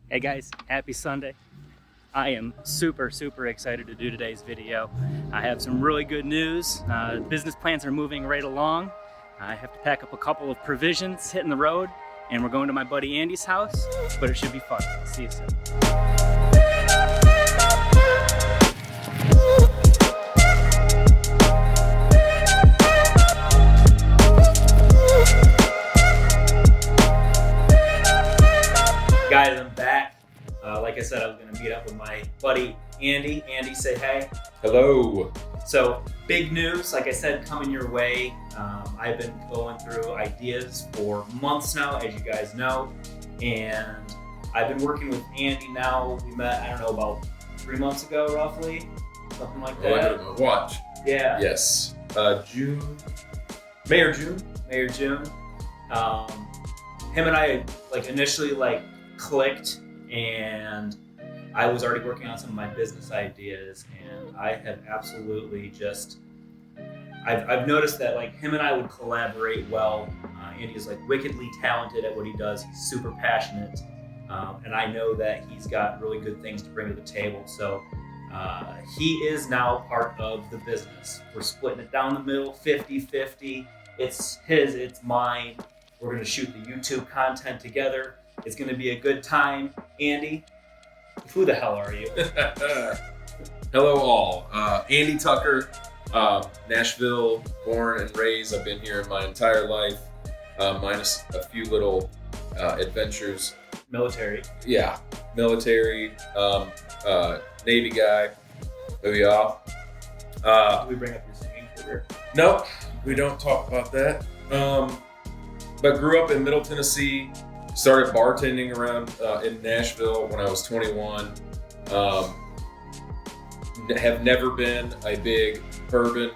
Hey guys, happy Sunday. I am super excited to do today's video. I have some really good news. Business plans are moving right along. I have to pack up a couple of provisions, hitting the road, and we're going to my buddy Andy's house, but it should be fun. See you soon. Guys, I'm back. Like I said, I was going to meet up with my buddy Andy. Andy, say hey. Hello. So, big news, like I said, coming your way. I've been going through ideas for months now, as you guys know, and I've been working with Andy now. We met, I don't know, about 3 months ago, roughly, something like that. Look at my watch. Yeah. Yes. May or June. Him and I initially clicked, and I was already working on some of my business ideas, and I have absolutely I've noticed that him and I would collaborate well. Andy is wickedly talented at what he does. He's super passionate, and I know that he's got really good things to bring to the table. So he is now part of the business. We're splitting it down the middle, 50-50. It's his, it's mine. We're going to shoot the YouTube content together. It's going to be a good time. Andy, who the hell are you? Hello all. Andy Tucker, Nashville, born and raised. I've been here my entire life, minus a few little adventures. Military. Yeah, military, Navy guy. Booyah. Do we bring up your singing career? Nope, we don't talk about that. But grew up in Middle Tennessee. Started bartending around in Nashville when I was 21. Have never been a big bourbon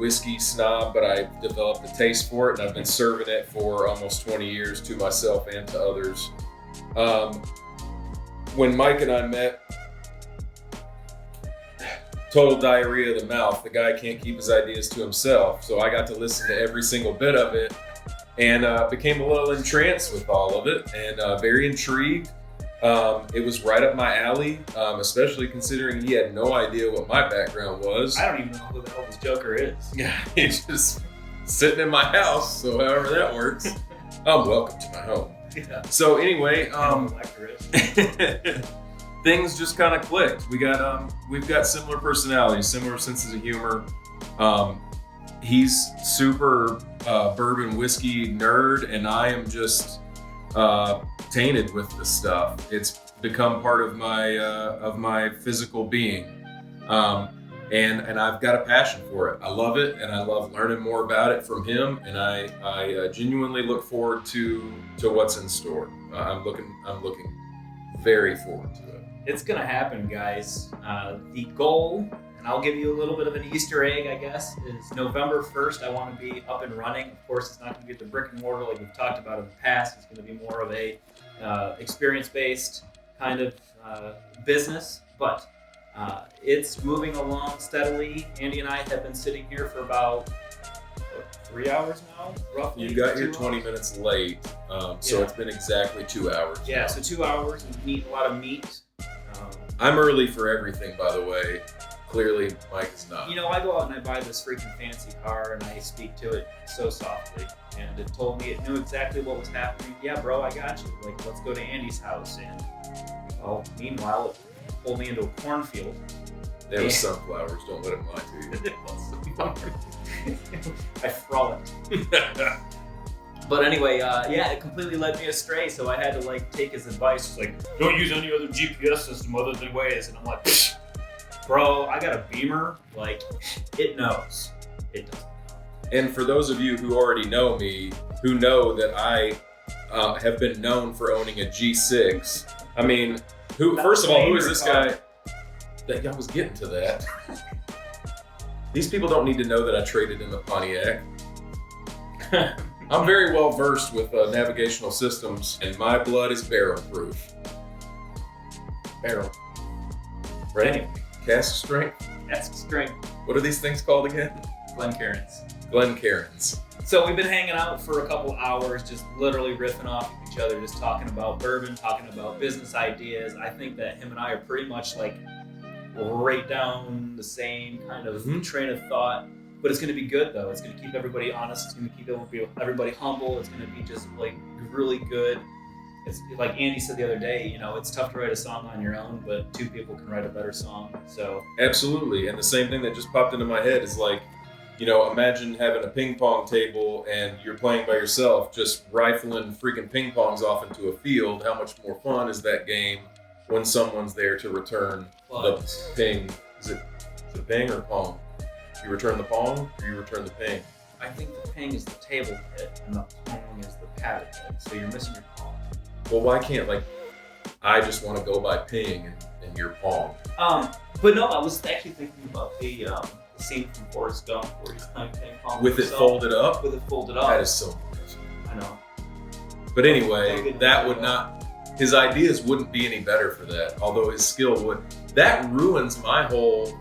whiskey snob, but I developed a taste for it, and I've been serving it for almost 20 years to myself and to others. When Mike and I met, total diarrhea of the mouth. The guy can't keep his ideas to himself, so I got to listen to every single bit of it. And became a little entranced with all of it, and very intrigued. It was right up my alley, especially considering he had no idea what my background was. I don't even know who the hell this Joker is. Yeah, he's just sitting in my house, so however that works. Welcome to my home. Yeah. So anyway, things just kind of clicked. We've got similar personalities, similar senses of humor. He's super bourbon whiskey nerd, and I am just tainted with the stuff. It's become part of my physical being, and I've got a passion for it. I love it, and I love learning more about it from him. And I genuinely look forward to what's in store. I'm looking very forward to it. It's gonna happen, guys. The goal, and I'll give you a little bit of an Easter egg, I guess, is November 1st. I want to be up and running. Of course, it's not going to be the brick and mortar like we've talked about in the past. It's going to be more of a experience-based kind of business, but it's moving along steadily. Andy and I have been sitting here for about 3 hours now, roughly. You got here 20 minutes late, so It's been exactly 2 hours. Yeah, now. so 2 hours and eat a lot of meat. I'm early for everything, by the way. Clearly, Mike is not. You know, I go out and I buy this freaking fancy car, and I speak to it so softly, and it told me it knew exactly what was happening. Yeah, bro, I got you. Let's go to Andy's house. And meanwhile, it pulled me into a cornfield. There was sunflowers. Don't let him lie to you. I frolicked. But anyway, it completely led me astray. So I had to take his advice. It's don't use any other GPS system other than Waze. And I'm like, bro, I got a Beamer. It knows. It doesn't. And for those of you who already know me, who know that I have been known for owning a G6. I mean, first of all, who is this guy? I was getting to that. These people don't need to know that I traded in the Pontiac. I'm very well versed with navigational systems, and my blood is barrel proof. Barrel. Right? Anyway. Cask strength? Cask strength. What are these things called again? Glencairns. Glencairns. So we've been hanging out for a couple hours, just literally riffing off. You can each other, just talking about bourbon, talking about business ideas. I think that him and I are pretty much like right down the same kind of train of thought. But it's going to be good though. It's going to keep everybody honest. It's going to keep everybody humble. It's going to be just like really good. It's like Andy said the other day, you know, it's tough to write a song on your own, but two people can write a better song. So absolutely. And the same thing that just popped into my head is like, you know, imagine having a ping pong table and you're playing by yourself, just rifling freaking ping pongs off into a field. How much more fun is that game when someone's there to return the ping? Is it ping or pong? You return the pong or you return the ping? I think the ping is the table hit and the pong is the paddle hit. So you're missing your pong. Well, why can't, like, I just want to go by ping and your pong? But no, I was actually thinking about the scene from Forrest Gump where he's playing ping pong with it folded up? With it folded up. That is so impressive. I know. But anyway, that would not, his ideas wouldn't be any better for that, although his skill would. That ruins my whole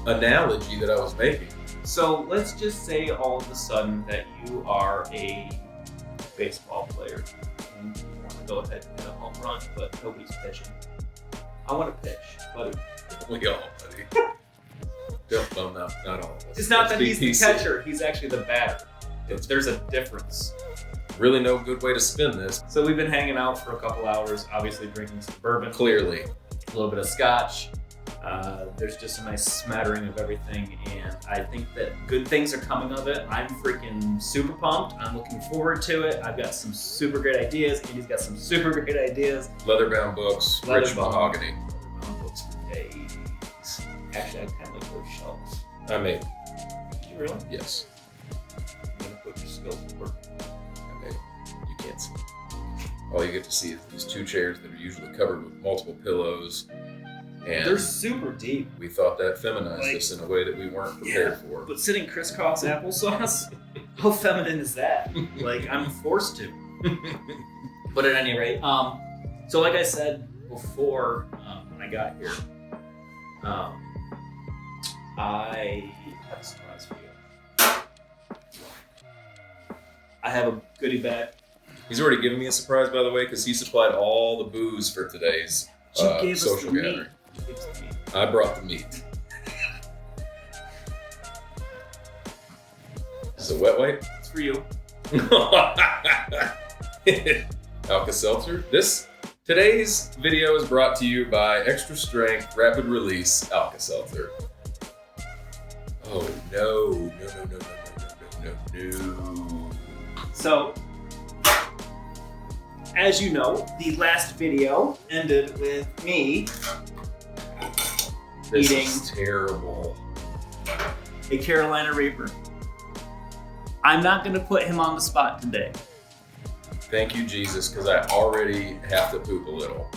analogy that I was making. So let's just say all of a sudden that you are a baseball player and you want to go ahead and hit a home run, but nobody's pitching. I want to pitch, buddy. We all, buddy. Well, not all of us. It's not that he's the PC. catcher, he's actually the batter. There's a difference. Really no good way to spin this. So we've been hanging out for a couple hours, obviously drinking some bourbon. Clearly. A little bit of scotch. There's just a nice smattering of everything, and I think that good things are coming of it. I'm freaking super pumped. I'm looking forward to it. I've got some super great ideas. Andy's got some super great ideas. Leather-bound books, rich mahogany. Leather-bound books for days. Actually, I kind of like those shelves. I made. Did you really? Yes. I'm gonna put your skills to work. I made. You can't see. All you get to see is these two chairs that are usually covered with multiple pillows. And they're super deep. we thought that feminized us in a way that we weren't prepared for. But sitting crisscross applesauce, how feminine is that? Like, I'm forced to. But at any rate, so like I said before, when I got here, I have a surprise for you. I have a goodie bag. He's already given me a surprise, by the way, because he supplied all the booze for today's social gathering. I brought the meat. Is it wet wipe? It's for you. Alka-Seltzer. Today's video is brought to you by Extra Strength Rapid Release Alka-Seltzer. Oh no. So, as you know, the last video ended with me This eating is terrible. a Carolina Reaper. I'm not going to put him on the spot today. Thank you, Jesus, because I already have to poop a little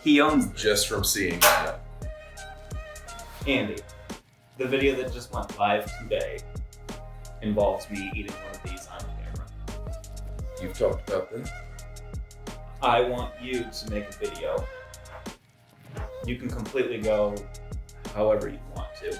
He owns this. just from seeing that. Andy, the video that just went live today involves me eating one of these on camera. You've talked about this. I want you to make a video. You can completely go however you want to.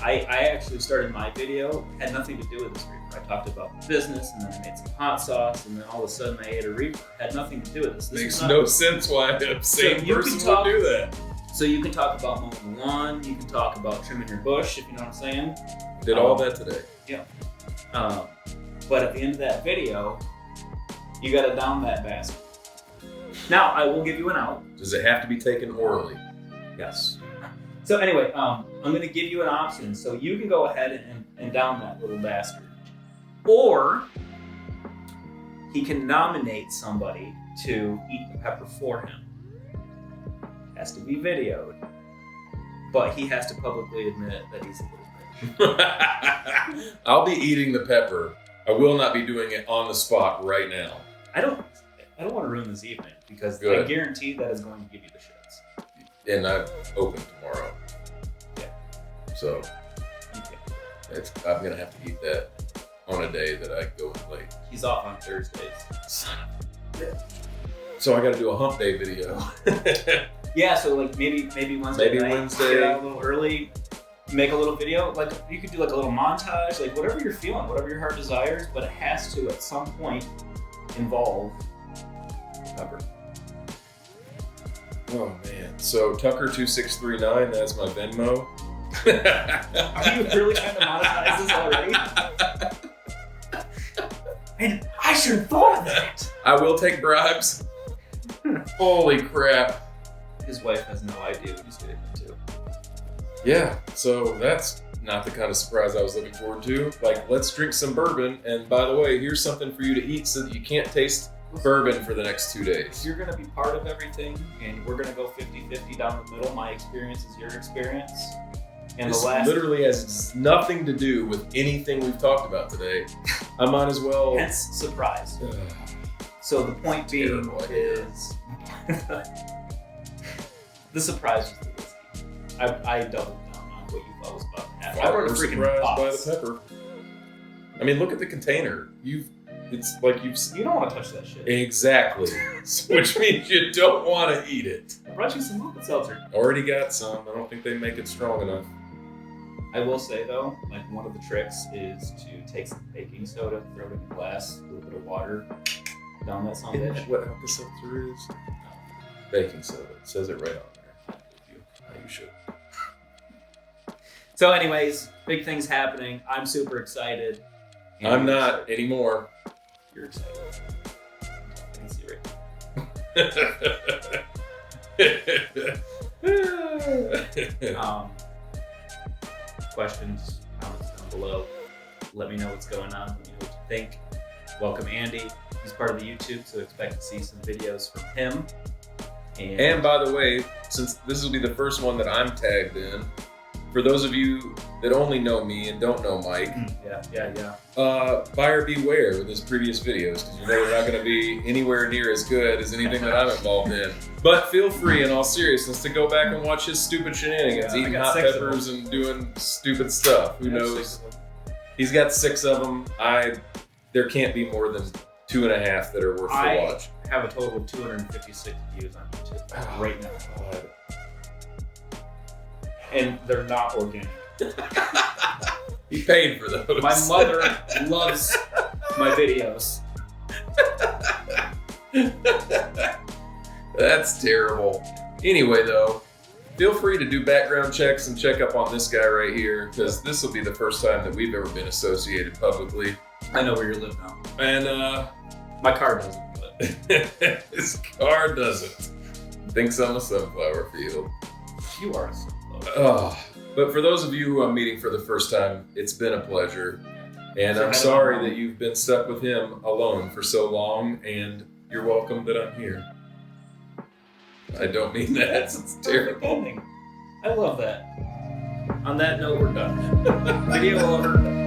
I actually started my video, had nothing to do with this Reaper. I talked about the business, and then I made some hot sauce, and then all of a sudden I ate a Reaper. Had nothing to do with this. Makes no sense why the same person would do that. So you can talk about mowing the lawn, you can talk about trimming your bush, if you know what I'm saying. Did all that today. Yeah. But at the end of that video, you gotta down that basket. Now, I will give you an out. Does it have to be taken orally? Yes. So anyway, I'm gonna give you an option. So you can go ahead and down that little bastard. Or he can nominate somebody to eat the pepper for him. Has to be videoed. But he has to publicly admit that he's a little bitch. I'll be eating the pepper. I will not be doing it on the spot right now. I don't want to ruin this evening because Good. I guarantee that is going to give you the shits. And I'm open tomorrow. Yeah. So You can't. I'm going to have to eat that on a day that I go late. He's off on Thursdays. So I got to do a hump day video. Yeah, so like maybe Wednesday Maybe night, Wednesday. get out a little early, make a little video. Like you could do like a little montage, like whatever you're feeling, whatever your heart desires, but it has to at some point involve cover. Oh man. So Tucker2639, that's my Venmo. Are you really trying to monetize this already? And I should have thought of that. I will take bribes. Holy crap. His wife has no idea what he's getting into. Yeah, so that's not the kind of surprise I was looking forward to. Like, let's drink some bourbon, and by the way, here's something for you to eat so that you can't taste bourbon for the next 2 days. You're going to be part of everything, and we're going to go 50-50 down the middle. My experience is your experience. And This the last literally has nothing to do with anything we've talked about today. I might as well. hence surprise. So the point being Terrible idea. is the surprise was the whiskey. I doubled down on what you thought was about to happen. I brought a We're freaking surprised by box. the pepper. I mean, look at the container. It's like you've. You don't want to touch that shit. Exactly. Which means you don't want to eat it. I brought you some Alka Seltzer. Already got some. I don't think they make it strong enough. I will say though, like one of the tricks is to take some baking soda, throw it in a glass, a little bit of water down that son of a Isn't bitch. that what Alka-Seltzer is? Baking soda. It says it right on there. You should. So anyways, big things happening. I'm super excited. And I'm not anymore. You're excited. I can see right. Questions, comments down below. Let me know what's going on. Let me know what you think. Welcome Andy. He's part of the YouTube, so expect to see some videos from him. And by the way, since this will be the first one that I'm tagged in, for those of you that only know me and don't know Mike, buyer beware with his previous videos, because you know they're not going to be anywhere near as good as anything that I'm involved in. But feel free, in all seriousness, to go back and watch his stupid shenanigans, Yeah, I eating got hot 6 of peppers and doing stupid stuff. Who knows? He's got 6 of them. There can't be more than 2.5 that are worth the watch. I have a total of 256 views on YouTube right now. God. And they're not organic. He paid for those. My mother loves my videos. That's terrible. Anyway, though, feel free to do background checks and check up on this guy right here, because this will be the first time that we've ever been associated publicly. I know where you live now. And My car doesn't, but his car doesn't. Thinks I'm a sunflower field. you are a sunflower. But for those of you who I'm meeting for the first time, it's been a pleasure. And So I'm sorry that you've been stuck with him alone for so long, and you're welcome that I'm here. I don't mean that. It's terrible. Perfect ending. I love that. On that note, we're done. Video over.